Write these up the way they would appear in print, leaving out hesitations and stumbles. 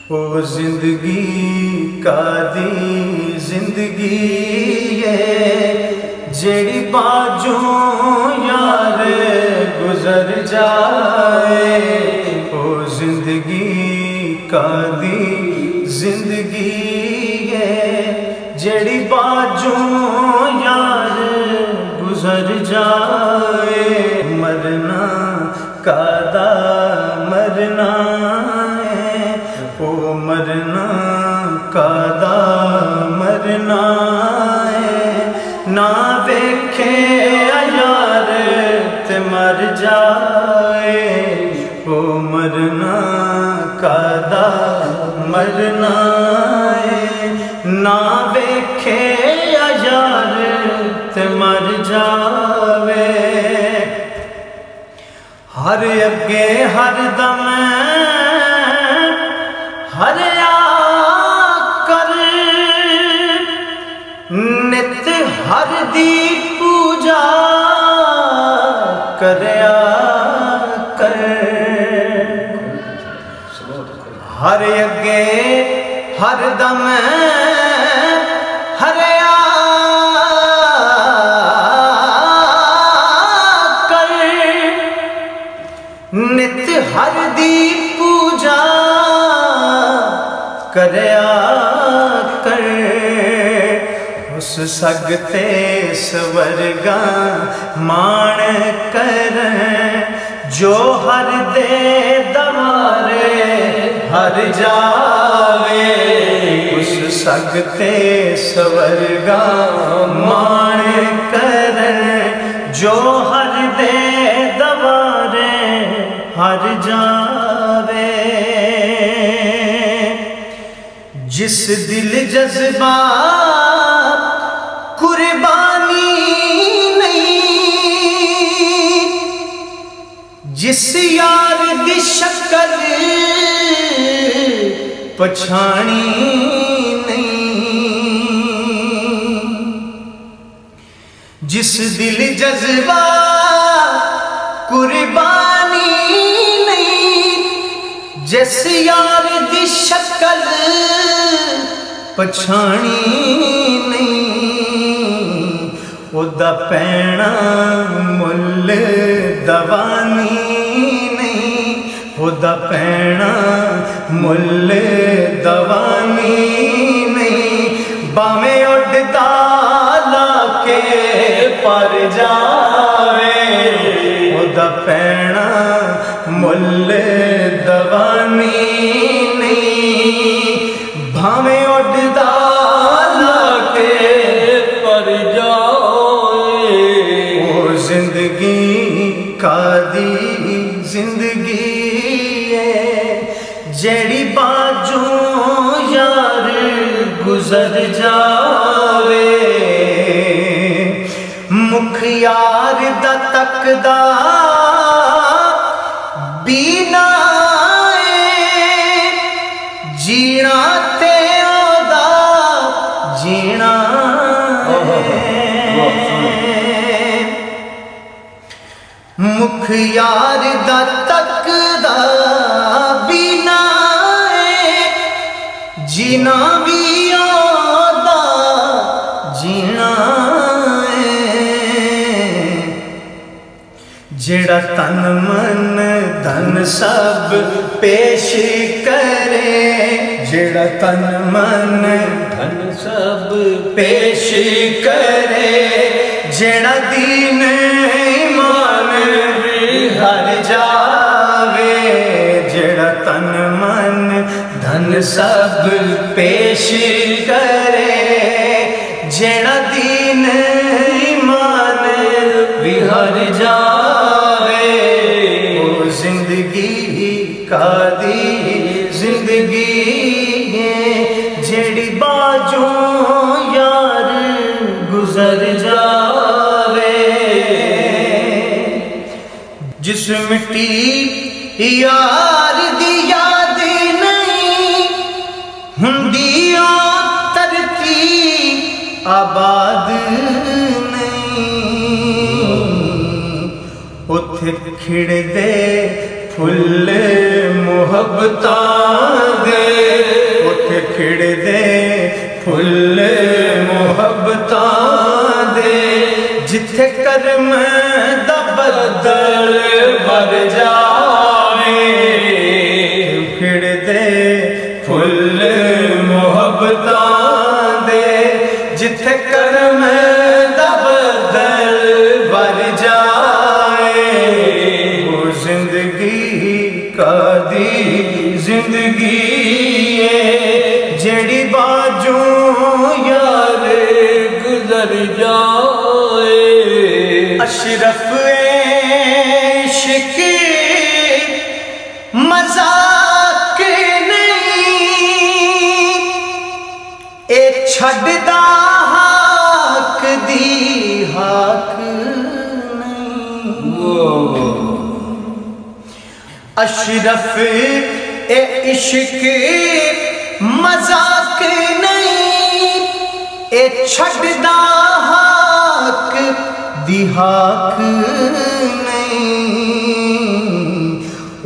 ओ जिंदगी कादी जिंदगी है जेड़ी बाजू यार गुजर जाए। ओ जिंदगी कादी जिंदगी है जेड़ी बाजू यार गुजर जाए। मरना कादा मरना है, ओ मरना कादा मरना है। ना देखे यार ते मर जाए। ओ मरना कादा मरना है, ना देखे यार ते मर जावे। हर अगे हर दम हर आकर नित हर दी पूजा करया कर। हर अगे हर दम हर आकर नित हर दी पूजा करया कर। उस सगते स्वर्गा मान कर जो हर दे दवारे हर जावे। उस सगते स्वर्गा मान कर जो हर दे दवारे हर जावे। जिस दिल जज्बा कुर्बानी नहीं, जिस यार दी शक्ल पछानी नहीं। जिस दिल जज्बा कुर्बानी नहीं, जिस यार दी शक्ल पछानी नहीं। ओदा पैना मुल दवानी नहीं, ओदा पैना मुल दवानी नहीं। बावें उड़दा लाके पर जावे। ओदा पैना मुल दवानी नहीं, भावें उड़दा लाके पर जाए। ओ जिंदगी कादी जिंदगी है जेड़ी बाजू यार गुजर जावे। मुख यार दा तकदा बीना जीना ते ओदा जीना मुख यार दा तकदा बीना जीना भी ओदा जीना। जेड़ा तन मन धन सब पेश करे। जेड़ा तन मन धन सब पेश करे। जेड़ा दीन ईमान भी हर जावे। जेड़ा तन मन धन सब पेश करे। जेड़ा दीन ईमान भी हर जावे। ओ जिंदगी कादी जिंदगी है जेड़ी बाजू यार गुजर जावे। जिस मिट्टी यार दी याद नहीं हुंदी ओ धरती आबाद नहीं। उथे खिड़दे फुल मुहब्बतां दे खिड़दे फुल मुहब्बतां दे जिथे करम दा बदल वर जावे खिड़दे फुल मुहब्बतां दे जिथे करम दा बदल वर जाए वो जिंदगी कादी जिंदगी जेड़ी बाजू यार गुजर जाए अशरफ इश्क मजाक नहीं ए छड़दा हाक दी हाक नहीं अशरफ ए इश्क मजाक नहीं ए छड़दा हाक दी हाक नहीं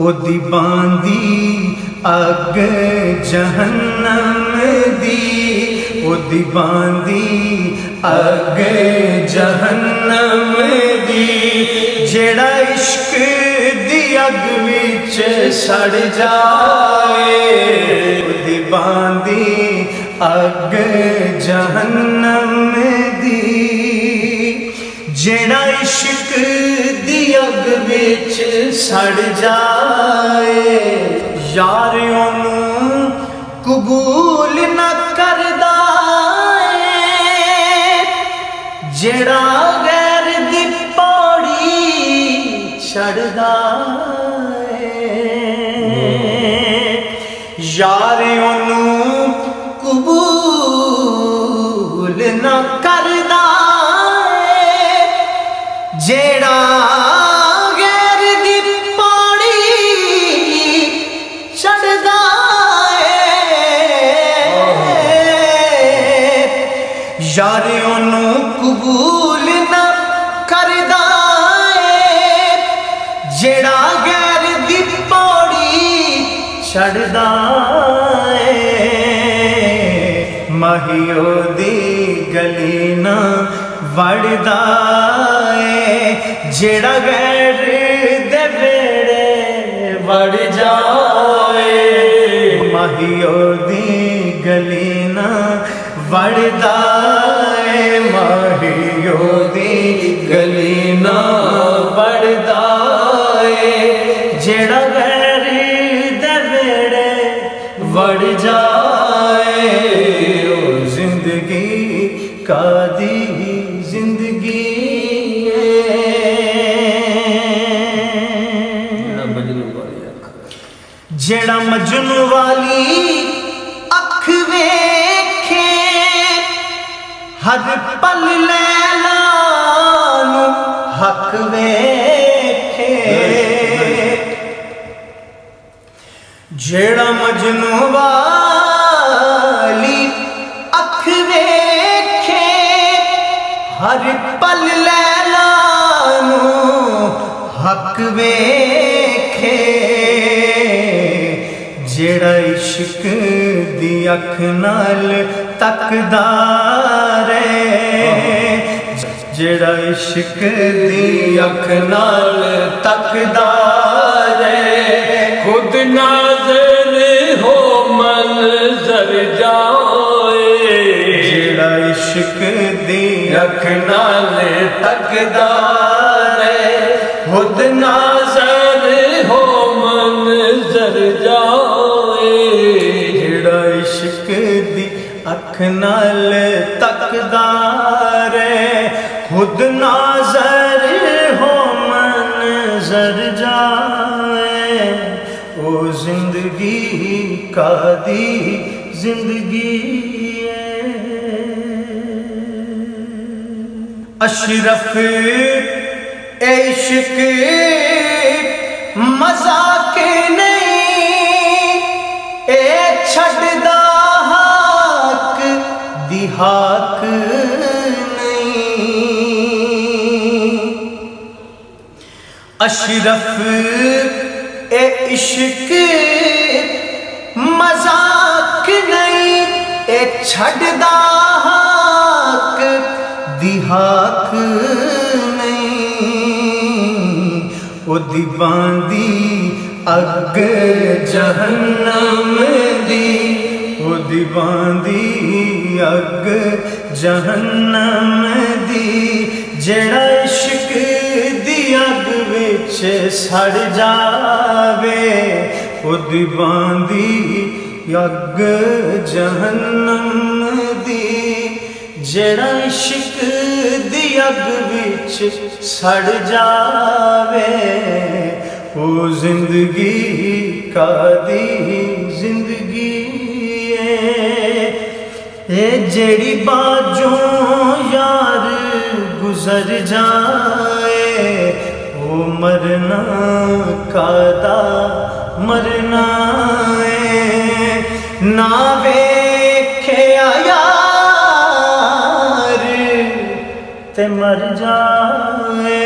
ओदी बांदी अग जहन्नम दी ओदी बांदी अग जहन्नम दी जेड़ा इश्क दी अग विच सड़ जाए ओदी बांदी अग जहन्नम दी जेड़ा इश्क दी अग विच सड़ जाए यार ओनू कबूल न करदा जेड़ा गैर दी पौड़ी चढ़दा यार ओनू कबूल न करदा जेड़ा गैर दी पौड़ी चढ़दा यार ओनू कबूल न करदा जेड़ा गैर दी पौड़ी चढ़दा माहियो दी गली ना वड़दा जेड़ा गैर दे वेड़े वड़ जाए माहियो दी गली ना वड़दा माहियो दी गली ना वड़दा जेड़ा गैर दे वेड़े वड़ जाए ओ जिंदगी कादी जिंदगी जेड़ा मजनू वाली अख वेखे हर पल लैला नू हक वेखे जेड़ा मजनू वाली अख वेखे हर पल लैला नू हक वेखे जेड़ा इश्क दी अख नाल तकदा जेड़ा इश्क दी अख नाल तकदा खुद नाज़र हो मंज़र जाए जेड़ा इश्क दी अख नाल तकदा खुद नाज़र हो मंज़र जाए जेड़ा इश्क दी अख नाल तकदा खुद नाज़र हो मंज़र जाए ओ जिंदगी कादी जिंदगी अशरफ इश्क मजाक नहीं ए छड़दा हाक दी हाक अशरफ ए इश्क मजाक नहीं छड़दा हक दी हक नहीं, ओदी बांदी अग जहन्नम दी, ओदी बांदी अग जहन्नम दी। जेड़ा इश्क दी अग विच सड़ जावे, ओदी बांदी अग जहन्नम दी। जेड़ा इश्क दी अग विच सड़ जावे, ओ जिंदगी कादी जिंदगी ए जेड़ी बाजों यार गुजर जाए, ओ मरना कादा मरना ना वेखे यार ते मर जाए।